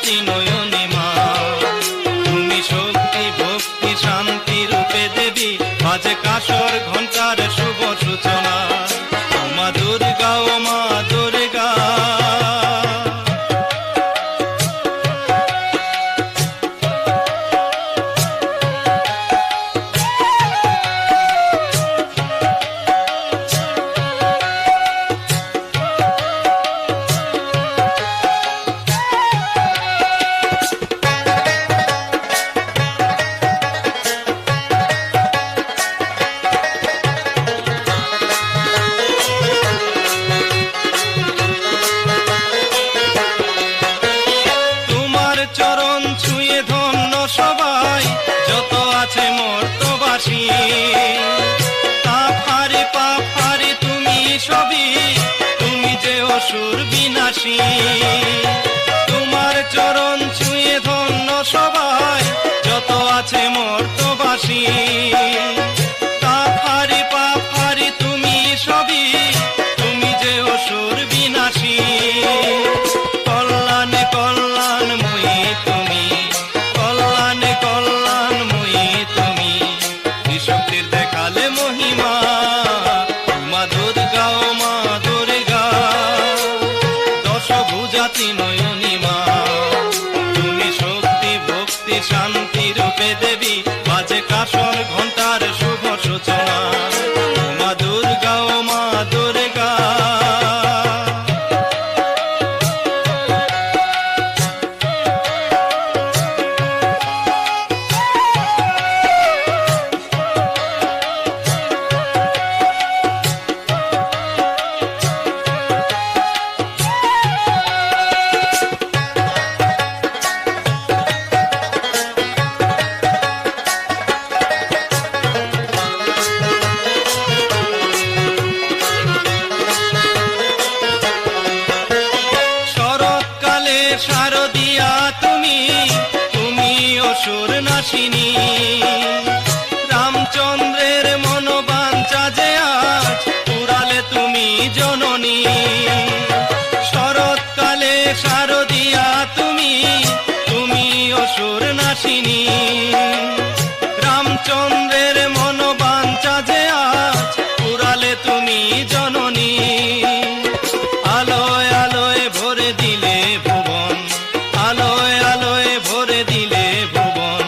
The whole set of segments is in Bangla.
দশভুজাতি নয়নী মা, তুমি শক্তি ভক্তি শান্তি রূপে দেবী, বাজে কাসর ঘণ্টার শুভ সূচনা। ও মা দুর্গা, ও মা দুর্গা। চরণ ছুঁয়ে ধন্য সবাই যত আছে মর্তবাসী, পাপ হারি তুমি সবই, তুমি যে অসুর বিনাশী। তোমার চরণ ছুঁয়ে ধন্য সবাই যত আছে মর্তবাসী, পাপ হারি তুমি সবই, তুমি যে অসুর বিনাশী। কল্যাণে কল্যাণময়ী তুমি, কল্যাণে কল্যাণময়ী তুমি, ত্রিশক্তির দেখালে মহিমা। ও মা দুর্গা, ও মা দুর্গা। দশভুজাতি নয়নী মা, তুমি শক্তি ভক্তি শান্তি রূপে দেবী, বাজে কাসর ঘণ্টার শুভ সূচনা। ও মা দুর্গা, ও মা দুর্গা। শারদিয়া তুমি, তুমি অসুর নাশিনী, রামচন্দ্রের মনোবাঞ্ছা যে আজ পুরালে তুমি জননী। শরৎকালে শারদিয়া তুমি, তুমি অসুর নাশিনী, রামচন্দ্রের মনোবাঞ্ছা যে আজ পুরালে তুমি জননী। আলোয় আলোয় ভরে দিলে ভুবন, আলোয় আলোয় ভরে দিলে ভুবন,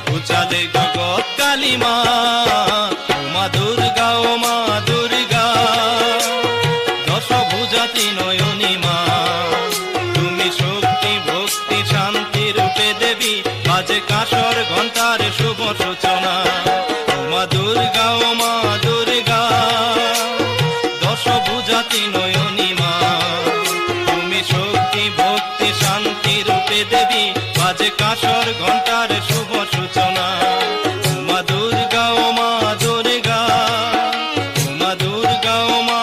ঘুচালে জগৎ কালী মা। ও মা দুর্গা, ও মা দুর্গা। দশভুজাতি নয়নী মা, তুমি শক্তি ভক্তি শান্তি রূপে দেবী, বাজে কাসর ঘণ্টার শুভ সূচনা। ও মা দুর্গা, ও মা দুর্গা। দশভুজাতি নয়নী মা, তুমি শক্তি ভক্তি শান্তি রূপে দেবী, বাজে কাসর ঘণ্টার শুভ সূচনা। ও মা দুর্গা, ও মা দুর্গা। ও মা দুর্গা, ও মা